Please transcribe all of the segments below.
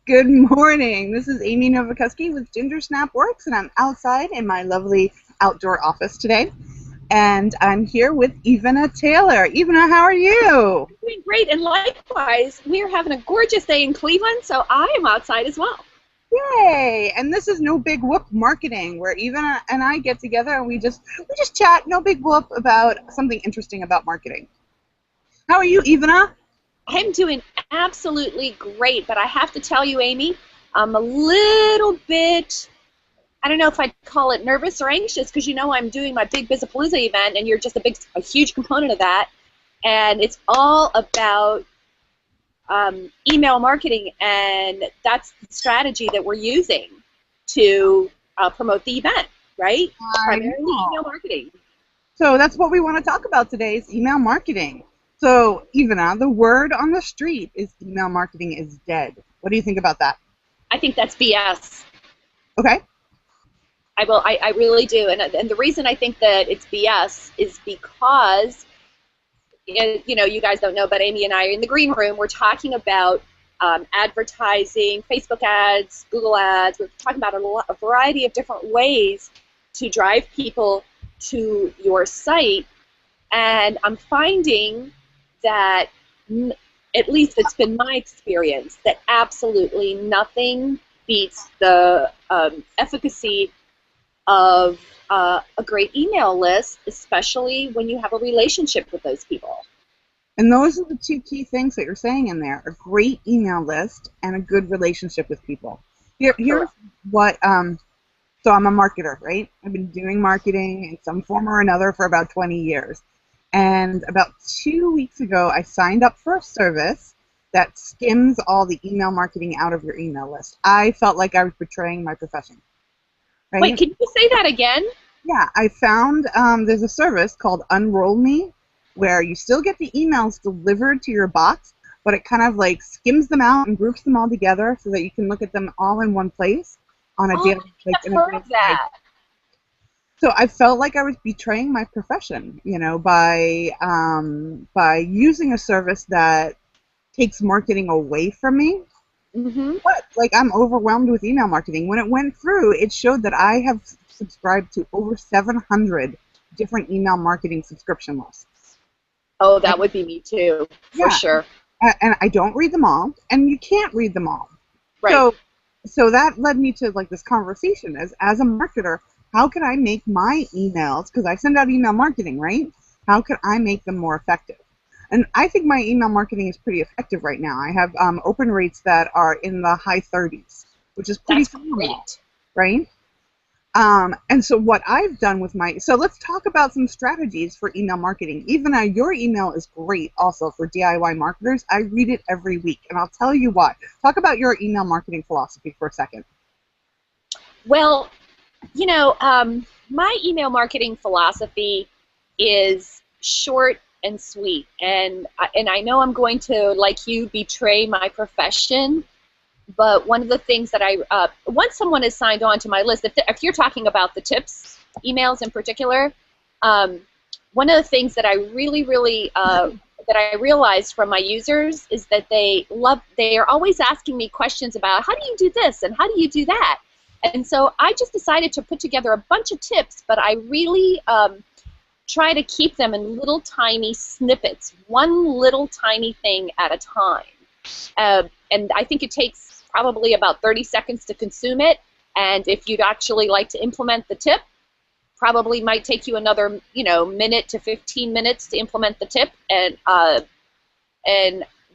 Good morning. This is Amy Novakuski with Ginger Snap Works, and I'm outside in my lovely outdoor office today. And I'm here with Ivana Taylor. Ivana, how are you? Doing great, and likewise, we're having a gorgeous day in Cleveland, so I am outside as well. Yay! And this is No Big Whoop Marketing, where Ivana and I get together and we just chat, no big whoop, about something interesting about marketing. How are you, Ivana? I'm doing absolutely great, but I have to tell you, Amy, I'm a little bit, I don't know if I'd call it nervous or anxious, because you know I'm doing my big Bizapalooza event, and you're just a huge component of that, and it's all about email marketing, and that's the strategy that we're using to promote the event, right? I Primarily know. email marketing. So that's what we want to talk about today is email marketing. So, Ivana, the word on the street is email marketing is dead. What do you think about that? I think that's BS. Okay. I really do, and the reason I think that it's BS is because you guys don't know, but Amy and I are in the green room. We're talking about advertising, Facebook ads, Google ads. We're talking about a variety of different ways to drive people to your site, and I'm finding that, at least it's been my experience, that absolutely nothing beats the efficacy of a great email list, especially when you have a relationship with those people. And those are the two key things that you're saying in there: a great email list and a good relationship with people. Here's Correct. what. So I'm a marketer, right? I've been doing marketing in some form or another for about 20 years. And about 2 weeks ago, I signed up for a service that skims all the email marketing out of your email list. I felt like I was betraying my profession, Wait, right? can you say that again? Yeah, I found there's a service called Unroll Me where you still get the emails delivered to your box, but it kind of like skims them out and groups them all together so that you can look at them all in one place on a Oh, daily, I think like I've in a heard daily of basis. that. So I felt like I was betraying my profession, by using a service that takes marketing away from me. Mm-hmm. But like I'm overwhelmed with email marketing. When it went through, it showed that I have subscribed to over 700 different email marketing subscription lists. Oh, And that would be me too, for yeah, sure. and I don't read them all, and you can't read them all. Right. So so that led me to like this conversation as a marketer, how can I make my emails, because I send out email marketing, right? How can I make them more effective? And I think my email marketing is pretty effective right now. I have open rates that are in the high 30s, which is pretty That's phenomenal, great. right? And so what I've done with so let's talk about some strategies for email marketing. Even your email is great also for DIY marketers. I read it every week, and I'll tell you why. Talk about your email marketing philosophy for a second. Well, my email marketing philosophy is short and sweet, and I know I'm going to, like you, betray my profession. But one of the things that once someone is signed on to my list, if you're talking about the tips emails in particular, um, one of the things that I really that I realized from my users is that they are always asking me questions about how do you do this and how do you do that. And so I just decided to put together a bunch of tips, but I really try to keep them in little tiny snippets, one little tiny thing at a time. And I think it takes probably about 30 seconds to consume it. And if you'd actually like to implement the tip, probably might take you another, minute to 15 minutes to implement the tip. And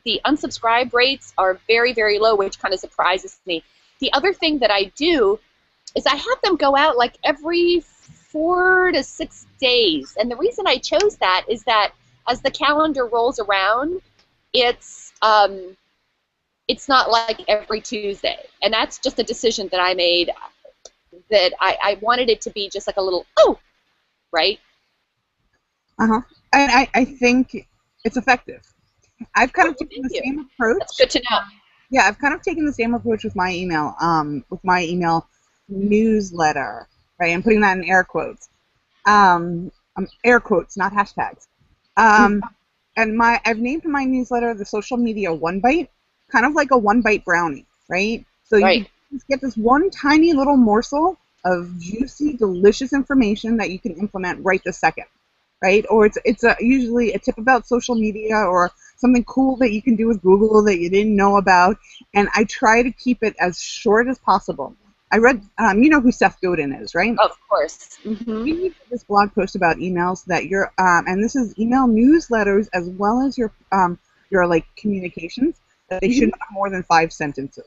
the unsubscribe rates are very, very low, which kind of surprises me. The other thing that I do is I have them go out like every 4 to 6 days. And the reason I chose that is that as the calendar rolls around, it's not like every Tuesday. And that's just a decision that I made, that I wanted it to be just like a little, oh, right? Uh-huh. And I think it's effective. I've kind Oh, of taken thank the you. same That's approach. good to know. Yeah, I've kind of taken the same approach with my email newsletter, right? I'm putting that in air quotes. Air quotes, not hashtags. Um, and I've named my newsletter the Social Media One Bite, kind of like a one bite brownie. right? So you Right. can just get this one tiny little morsel of juicy, delicious information that you can implement right this second, right? Or usually a tip about social media or something cool that you can do with Google that you didn't know about. And I try to keep it as short as possible. I read, you know who Seth Godin is, right? Of course. Hmm. He did this blog post about emails that and this is email newsletters as well as your like communications, that they shouldn't have more than 5 sentences.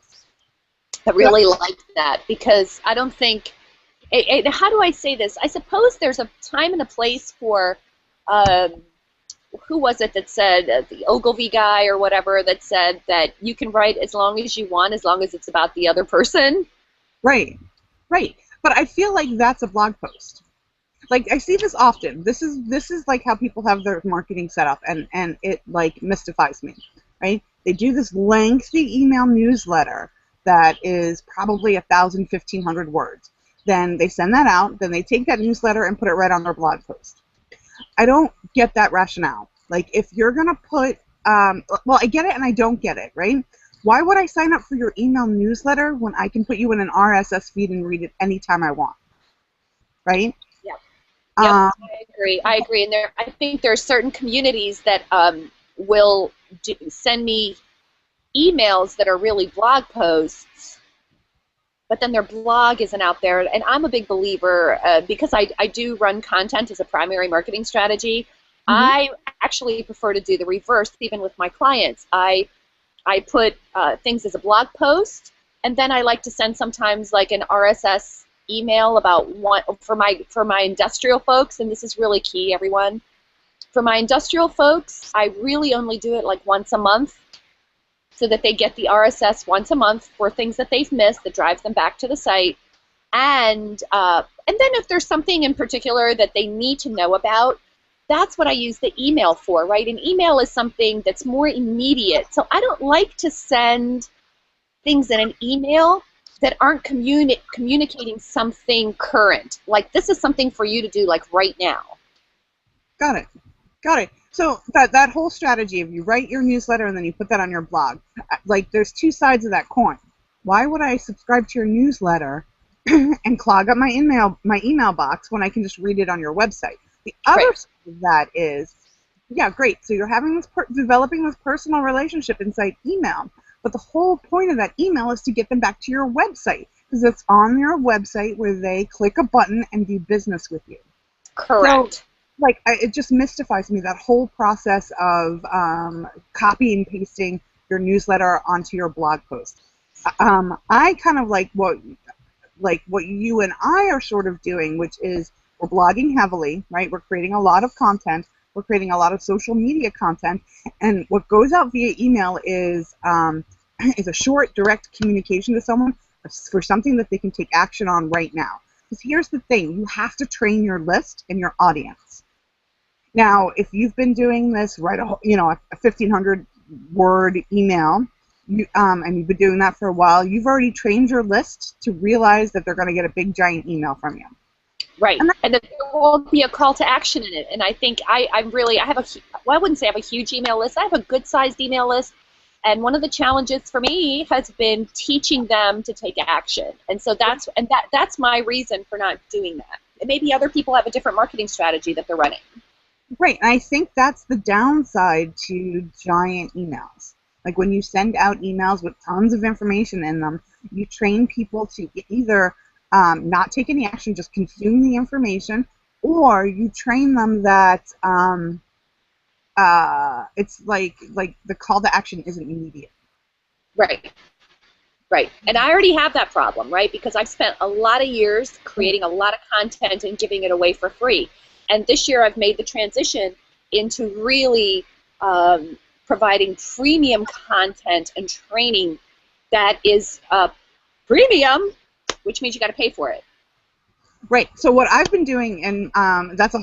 I really like that because I don't think. How do I say this? I suppose there's a time and a place for. Who was it that said the Ogilvy guy or whatever that said that you can write as long as you want, as long as it's about the other person. Right, right. But I feel like that's a blog post. Like I see this often. This is like how people have their marketing set up, and it like mystifies me, right? They do this lengthy email newsletter that is probably 1,000, 1,500 words. Then they send that out. Then they take that newsletter and put it right on their blog post. I don't get that rationale. Like if you're gonna put, well, I get it and I don't get it, right? Why would I sign up for your email newsletter when I can put you in an RSS feed and read it anytime I want, right? Yeah. Yep, I agree. I agree. And I think there are certain communities that will send me emails that are really blog posts, but then their blog isn't out there. And I'm a big believer, because I do run content as a primary marketing strategy. I actually prefer to do the reverse, even with my clients. I put things as a blog post, and then I like to send sometimes like an RSS email about one for my industrial folks, and this is really key, everyone. For my industrial folks, I really only do it like once a month, so that they get the RSS once a month for things that they've missed that drives them back to the site, and then if there's something in particular that they need to know about, that's what I use the email for, right? An email is something that's more immediate, so I don't like to send things in an email that aren't communicating something current. Like this is something for you to do like right now. Got it. Got it. So that whole strategy of you write your newsletter and then you put that on your blog, like there's two sides of that coin. Why would I subscribe to your newsletter and clog up my email box when I can just read it on your website? The other side of that is, yeah, great. So you're having this developing this personal relationship inside email, but the whole point of that email is to get them back to your website because it's on your website where they click a button and do business with you. Correct. So, like, it just mystifies me, that whole process of copy and pasting your newsletter onto your blog post. I kind of like what you and I are sort of doing, which is we're blogging heavily, right? We're creating a lot of content. We're creating a lot of social media content, and what goes out via email is a short, direct communication to someone for something that they can take action on right now. Because here's the thing: you have to train your list and your audience. Now, if you've been doing this, write a 1,500 word email, and you've been doing that for a while, you've already trained your list to realize that they're going to get a big giant email from you. Right, and that there won't be a call to action in it. And I think I wouldn't say I have a huge email list. I have a good-sized email list, and one of the challenges for me has been teaching them to take action. And so that's my reason for not doing that. And maybe other people have a different marketing strategy that they're running. Right, and I think that's the downside to giant emails. Like when you send out emails with tons of information in them, you train people to either not take any action, just consume the information, or you train them that it's like the call to action isn't immediate. Right. Right. And I already have that problem, right? Because I've spent a lot of years creating a lot of content and giving it away for free. And this year I've made the transition into really providing premium content and training that is premium, which means you got to pay for it. Right. So what I've been doing, and that's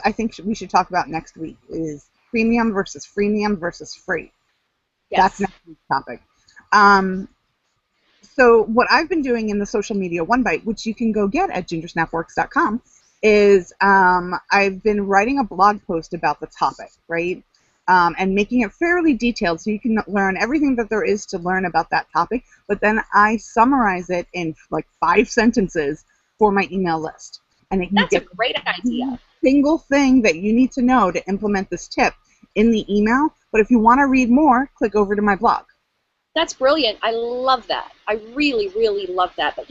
I think we should talk about next week, is premium versus freemium versus free. Yes. That's next week's topic. So what I've been doing in the social media one bite, which you can go get at gingersnapworks.com, is I've been writing a blog post about the topic, right? and making it fairly detailed so you can learn everything that there is to learn about that topic. But then I summarize it in like 5 sentences for my email list. And you That's a get great idea. single thing that you need to know to implement this tip in the email. But if you want to read more, click over to my blog. That's brilliant. I love that. I really, really love that. But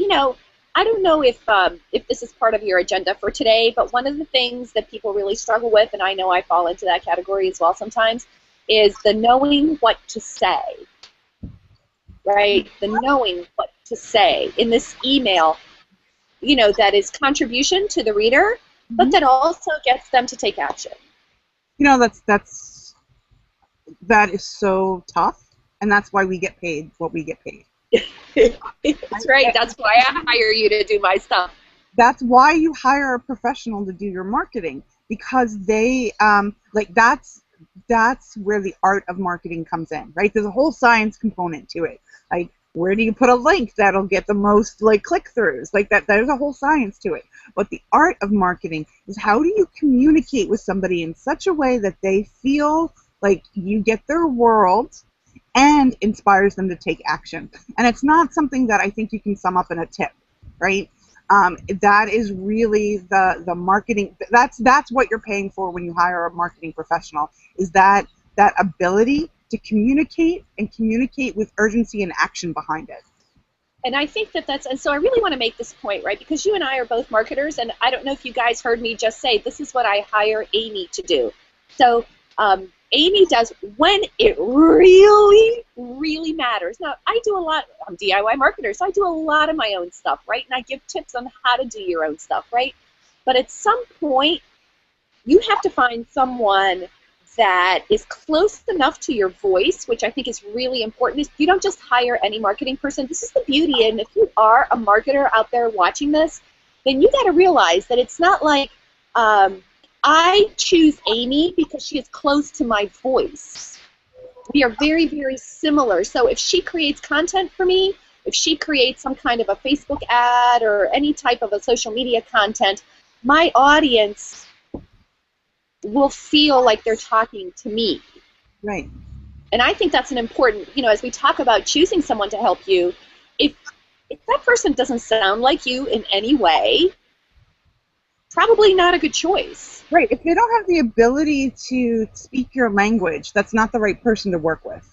I don't know if this is part of your agenda for today, but one of the things that people really struggle with, and I know I fall into that category as well sometimes, is the knowing what to say, right? The knowing what to say in this email, that is contribution to the reader, but that also gets them to take action. That is so tough, and that's why we get paid what we get paid. That's right. That's why I hire you to do my stuff. That's why you hire a professional to do your marketing, because they that's where the art of marketing comes in, right? There's a whole science component to it. Like, where do you put a link that'll get the most click-throughs? Like that, there's a whole science to it. But the art of marketing is, how do you communicate with somebody in such a way that they feel like you get their world and inspires them to take action. And it's not something that I think you can sum up in a tip, right? That is really the marketing. That's what you're paying for when you hire a marketing professional, is that ability to communicate, and communicate with urgency and action behind it. And I think and so I really want to make this point, right? Because you and I are both marketers, and I don't know if you guys heard me just say, this is what I hire Amy to do. So Amy does when it really, really matters. Now, I do a lot. I'm DIY marketer, so I do a lot of my own stuff, right? And I give tips on how to do your own stuff, right? But at some point, you have to find someone that is close enough to your voice, which I think is really important. You don't just hire any marketing person. This is the beauty, and if you are a marketer out there watching this, then you got to realize that it's not like I choose Amy because she is close to my voice. We are very, very similar. So if she creates content for me, if she creates some kind of a Facebook ad or any type of a social media content, my audience will feel like they're talking to me. Right. And I think that's an important, as we talk about choosing someone to help you, if that person doesn't sound like you in any way, probably not a good choice. Right. If they don't have the ability to speak your language, that's not the right person to work with,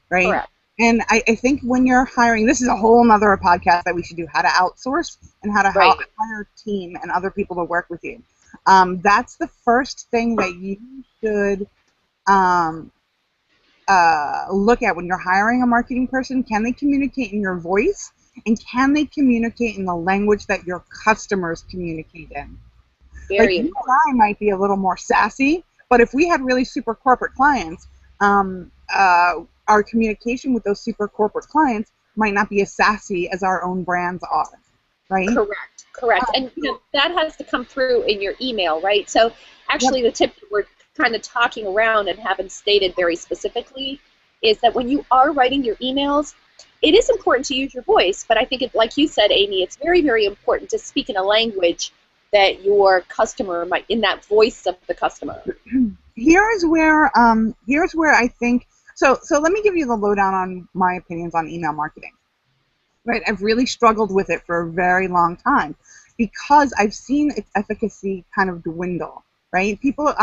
right? Correct. And I think when you're hiring, this is a whole nother podcast that we should do, how to outsource and how to hire a team and other people to work with you. That's the first thing that you should look at when you're hiring a marketing person. Can they communicate in your voice? And can they communicate in the language that your customers communicate in? Very you and I might be a little more sassy, but if we had really super corporate clients, our communication with those super corporate clients might not be as sassy as our own brands are, right? Correct. And that has to come through in your email, right? So actually the tip that we're kind of talking around and haven't stated very specifically is that when you are writing your emails, it is important to use your voice, but I think, like you said, Amy, it's very, very important to speak in a language that your customer might, in that voice of the customer. Here's where I think, so let me give you the lowdown on my opinions on email marketing. Right, I've really struggled with it for a very long time because I've seen its efficacy kind of dwindle, right? People,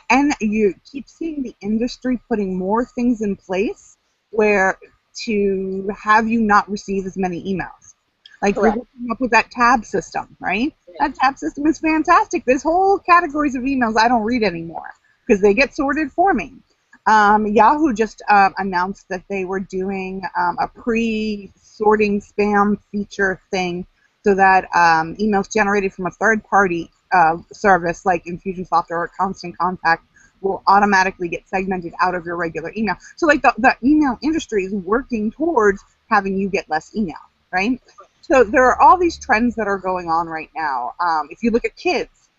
and you keep seeing the industry putting more things in place where to have you not receive as many emails. Like you're coming up with that tab system, right? That tab system is fantastic. There's whole categories of emails I don't read anymore because they get sorted for me. Yahoo just announced that they were doing a pre-sorting spam feature thing so that emails generated from a third-party service like Infusionsoft or Constant Contact will automatically get segmented out of your regular email. So like the email industry is working towards having you get less email, right? So there are all these trends that are going on right now. If you look at kids,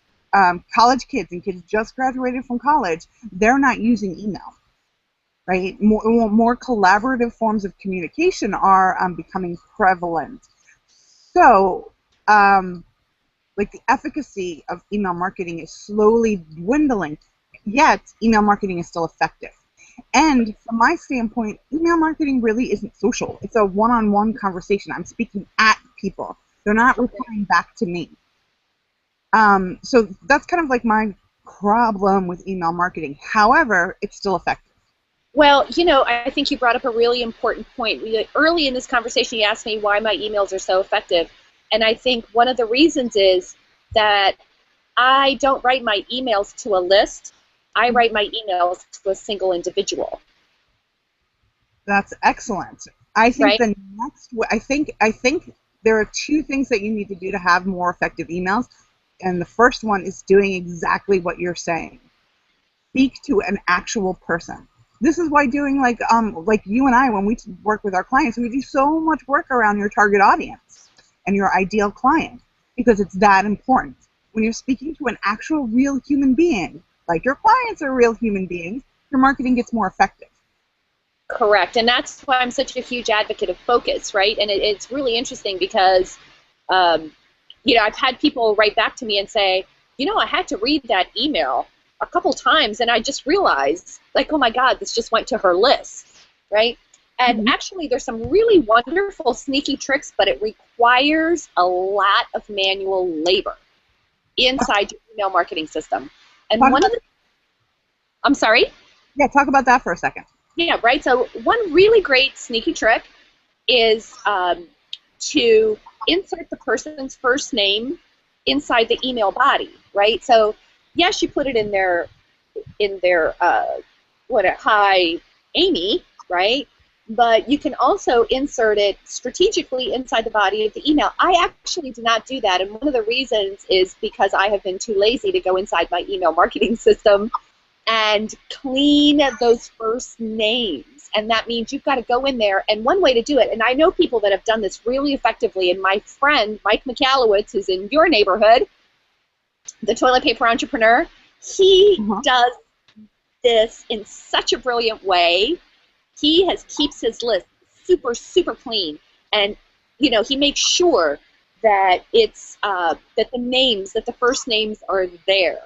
college kids and kids just graduated from college, they're not using email, right? More collaborative forms of communication are becoming prevalent. So like the efficacy of email marketing is slowly dwindling. yet email marketing is still effective. And from my standpoint, email marketing really isn't social. It's a one-on-one conversation. I'm speaking at people. They're not replying back to me. So that's kind of like my problem with email marketing. However, it's still effective. Well, you know, I think you brought up a really important point. Early in this conversation, you asked me why my emails are so effective. And I think one of the reasons is that I don't write my emails to a list. I write my emails to a single individual. That's excellent. I think the next, I think there are two things that you need to do to have more effective emails. And the first one is doing exactly what you're saying. Speak to an actual person. This is why doing like you and I, when we work with our clients, we do so much work around your target audience and your ideal client, because it's that important. When you're speaking to an actual real human being, like your clients are real human beings, your marketing gets more effective. Correct, and that's why I'm such a huge advocate of focus, right? And it's really interesting because, you know, I've had people write back to me and say, you know, I had to read that email a couple times, and I just realized, like, oh my God, this just went to her list, right? And actually, there's some really wonderful sneaky tricks, but it requires a lot of manual labor inside your email marketing system. And one of the, I'm sorry? Yeah, talk about that for a second. Yeah, right. So one really great sneaky trick is to insert the person's first name inside the email body, right? So yes, you put it in their hi Amy, right? But you can also insert it strategically inside the body of the email. I actually do not do that, and one of the reasons is because I have been too lazy to go inside my email marketing system and clean those first names. And that means you've got to go in there, and one way to do it, and I know people that have done this really effectively, and my friend Mike McAllowitz, who's in your neighborhood, the toilet paper entrepreneur, he does this in such a brilliant way. He keeps his list super, super clean, and you know, he makes sure that it's that the first names are there,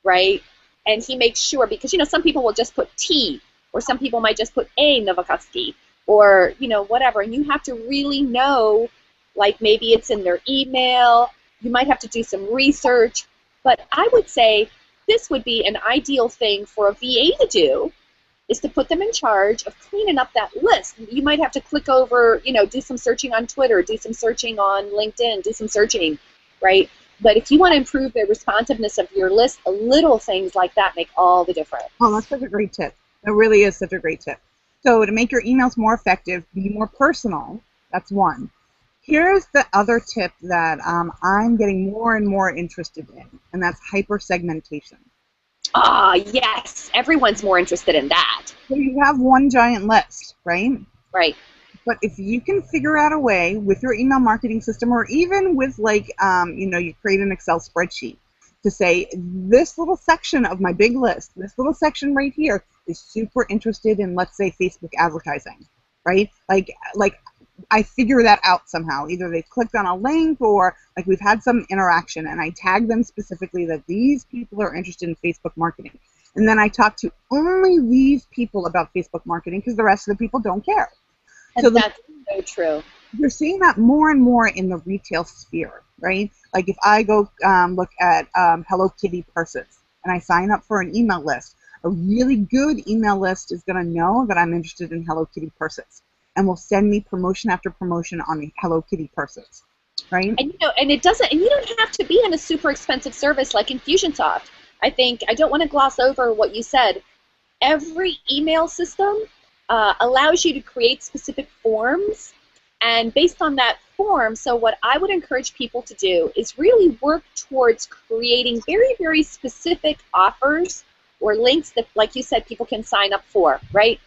right? And he makes sure, because you know, some people will just put T, or some people might just put A Novokoski, or you know, whatever, and you have to really know, like maybe it's in their email. You might have to do some research, but I would say this would be an ideal thing for a VA to do, is to put them in charge of cleaning up that list. You might have to click over, you know, do some searching on Twitter, do some searching on LinkedIn, do some searching, right? But if you want to improve the responsiveness of your list, little things like that make all the difference. Oh, that's such a great tip. That really is such a great tip. So to make your emails more effective, be more personal. That's one. Here's the other tip that I'm getting more and more interested in, and that's hyper-segmentation. Ah, yes. Everyone's more interested in that. So you have one giant list, right? Right. But if you can figure out a way with your email marketing system, or even with like, you know, you create an Excel spreadsheet to say, this little section of my big list, this little section right here is super interested in, let's say, Facebook advertising, right? Like I figure that out somehow. Either they clicked on a link, or like we've had some interaction, and I tag them specifically that these people are interested in Facebook marketing. And then I talk to only these people about Facebook marketing, because the rest of the people don't care. And so that's so true. You're seeing that more and more in the retail sphere, right? Like if I go look at Hello Kitty purses, and I sign up for an email list, a really good email list is going to know that I'm interested in Hello Kitty purses, and will send me promotion after promotion on the Hello Kitty purses, right? And you know, and it doesn't, and you don't have to be in a super expensive service like Infusionsoft. I think I don't want to gloss over what you said. Every email system allows you to create specific forms, and based on that form, so what I would encourage people to do is really work towards creating very, very specific offers or links that, like you said, people can sign up for, right?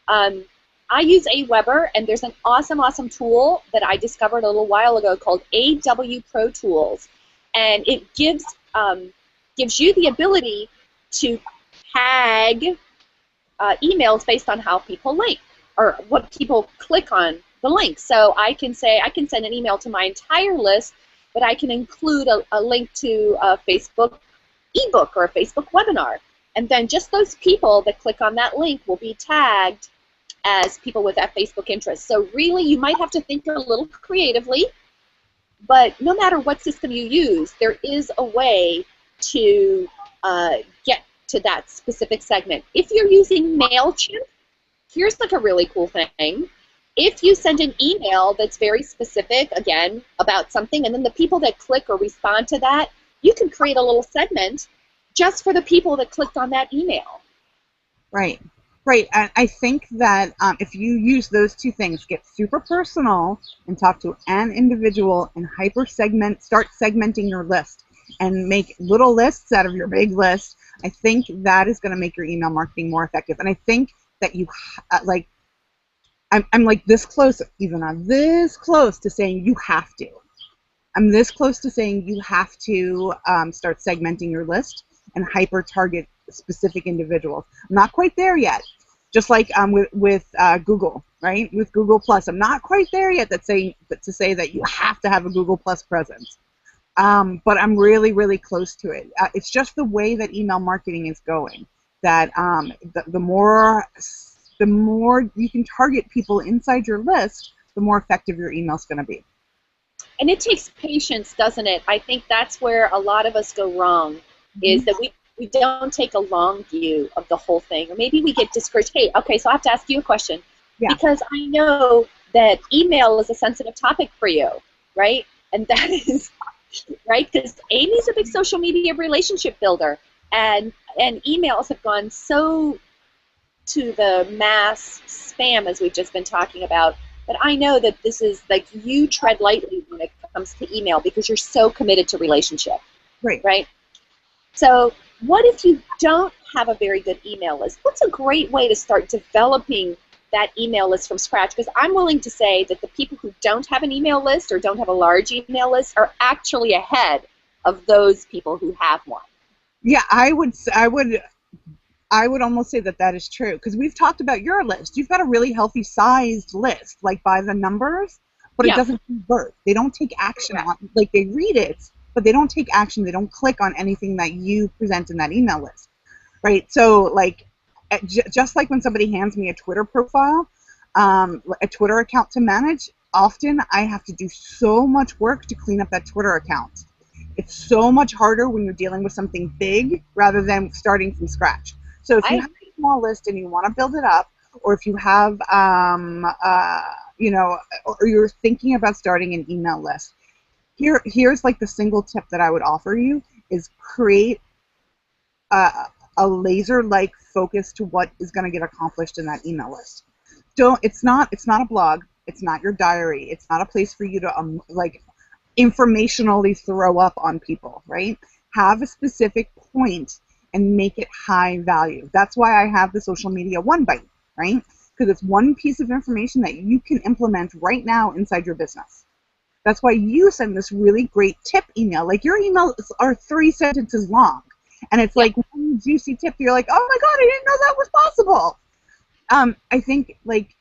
I use Aweber, and there's an awesome, awesome tool that I discovered a little while ago called AW Pro Tools, and it gives you the ability to tag emails based on how people link, or what people click on the link. So I can say, I can send an email to my entire list, but I can include a link to a Facebook ebook or a Facebook webinar. And then just those people that click on that link will be tagged as people with that Facebook interest. So really, you might have to think a little creatively, but no matter what system you use, there is a way to get to that specific segment. If you're using MailChimp, here's like a really cool thing. If you send an email that's very specific, again, about something, and then the people that click or respond to that, you can create a little segment just for the people that clicked on that email. Right. Right. And I think that if you use those two things, get super personal and talk to an individual and start segmenting your list and make little lists out of your big list, I think that is going to make your email marketing more effective. And I think that you, I'm like this close, even I'm this close to saying you have to. I'm this close to saying you have to start segmenting your list and hyper-target specific individuals. I'm not quite there yet. Just like with Google, right? With Google Plus, I'm not quite there yet. To say that you have to have a Google Plus presence, but I'm really, really close to it. It's just the way that email marketing is going. That the more you can target people inside your list, the more effective your email is going to be. And it takes patience, doesn't it? I think that's where a lot of us go wrong, is that we don't take a long view of the whole thing. Or maybe we get discouraged. Hey, okay, so I have to ask you a question. Yeah. Because I know that email is a sensitive topic for you, right? And that is, right? Because Amy's a big social media relationship builder. And emails have gone so to the mass spam, as we've just been talking about, but I know that this is, like, you tread lightly when it comes to email because you're so committed to relationship. Right? So what if you don't have a very good email list? What's a great way to start developing that email list from scratch? Because I'm willing to say that the people who don't have an email list or don't have a large email list are actually ahead of those people who have one. Yeah, I would almost say that is true, because we've talked about your list. You've got a really healthy sized list, like by the numbers, but it doesn't convert. They don't take action on, like, they read it, but they don't take action. They don't click on anything that you present in that email list, right? So, like, just like when somebody hands me a Twitter profile, a Twitter account to manage, often I have to do so much work to clean up that Twitter account. It's so much harder when you're dealing with something big rather than starting from scratch. So if you have a small list and you want to build it up, or if you have, or you're thinking about starting an email list, here's like the single tip that I would offer you is create a laser-like focus to what is going to get accomplished in that email list. It's not a blog. It's not your diary. It's not a place for you to informationally throw up on people, right? Have a specific point and make it high value. That's why I have the social media one bite, right? Because it's one piece of information that you can implement right now inside your business. That's why you send this really great tip email. Like, your emails are 3 sentences long, and it's like one juicy tip. You're like, oh my God, I didn't know that was possible. I think, like,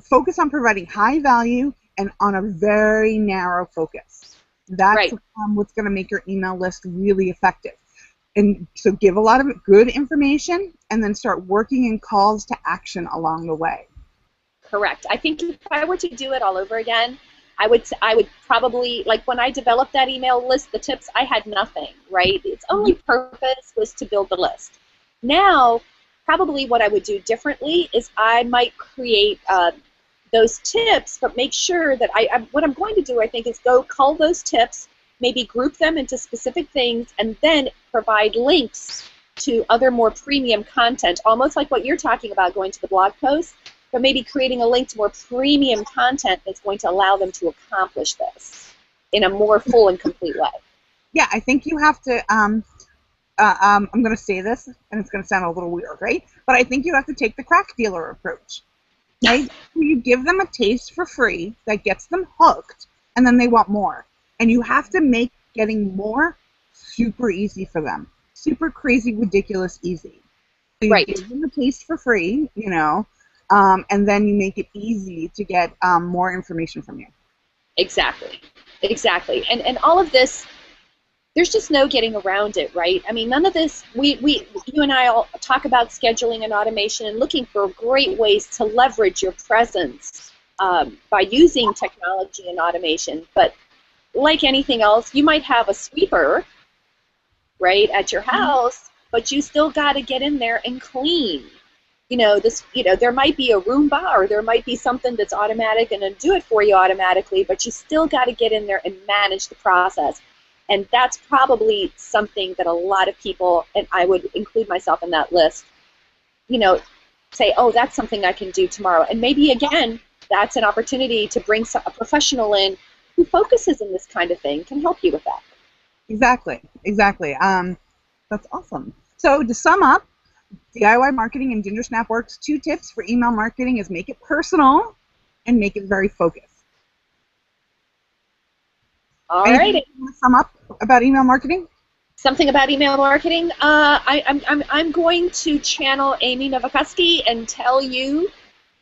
focus on providing high value and on a very narrow focus. That's what's going to make your email list really effective. And so give a lot of good information and then start working in calls to action along the way. Correct. I think if I were to do it all over again, I would probably, like, when I developed that email list, the tips, I had nothing, right? Its only purpose was to build the list. Now, probably what I would do differently is I might create those tips, but make sure that what I'm going to do, I think, is go cull those tips, maybe group them into specific things, and then provide links to other more premium content, almost like what you're talking about, going to the blog post, but maybe creating a link to more premium content that's going to allow them to accomplish this in a more full and complete way. Yeah, I think you have to, I'm going to say this, and it's going to sound a little weird, right? But I think you have to take the crack dealer approach, right? You give them a taste for free that gets them hooked, and then they want more. And you have to make getting more super easy for them. Super crazy, ridiculous easy. So you give them a taste for free, and then you make it easy to get more information from you. Exactly. And all of this, there's just no getting around it, right? I mean, none of this, you and I all talk about scheduling and automation and looking for great ways to leverage your presence by using technology and automation. But like anything else, you might have a sweeper, right, at your house, but you still got to get in there and clean. There might be a Roomba or there might be something that's automatic and it'll do it for you automatically, but you still got to get in there and manage the process. And that's probably something that a lot of people, and I would include myself in that list, say, oh, that's something I can do tomorrow. And maybe, again, that's an opportunity to bring a professional in who focuses in this kind of thing, can help you with that. Exactly. That's awesome. So to sum up, DIY marketing and Ginger Snap Works 2 tips for email marketing is make it personal and make it very focused. All right. Anything you want to sum up about email marketing? Something about email marketing? I'm going to channel Amy Novakoski and tell you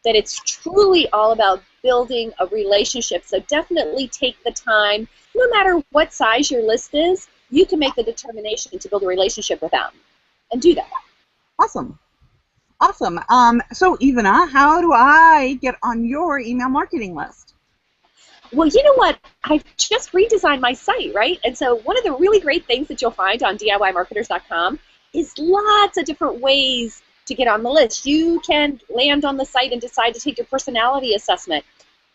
that it's truly all about building a relationship. So definitely take the time, no matter what size your list is, you can make the determination to build a relationship with them and do that. Awesome. So Ivana, how do I get on your email marketing list? Well, you know what? I've just redesigned my site, right? And so one of the really great things that you'll find on DIYmarketers.com is lots of different ways to get on the list. You can land on the site and decide to take your personality assessment,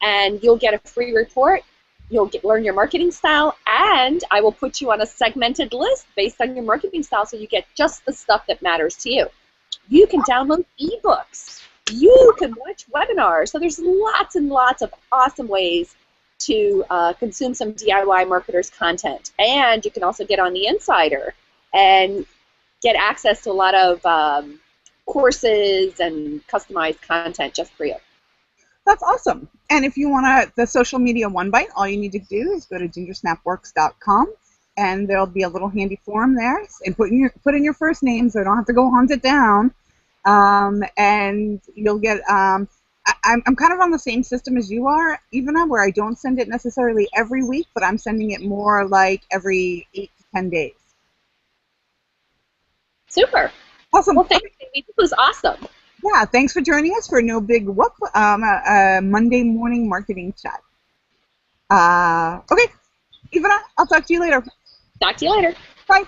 and you'll get a free report. You'll learn your marketing style, and I will put you on a segmented list based on your marketing style so you get just the stuff that matters to you. You can download ebooks. You can watch webinars. So there's lots and lots of awesome ways to consume some DIY marketers content. And you can also get on the Insider and get access to a lot of courses and customized content just for you. That's awesome. And if you want the social media one bite, all you need to do is go to gingersnapworks.com, and there'll be a little handy form there, and put in your first name so I don't have to go hunt it down. And you'll get. I'm kind of on the same system as you are, Ivana, where I don't send it necessarily every week, but I'm sending it more like every 8 to 10 days. Super. Awesome. Well, thanks, Amy. This was awesome. Yeah, thanks for joining us for No Big Whoop, Monday morning marketing chat. Okay, Ivana, I'll talk to you later. Talk to you later. Bye.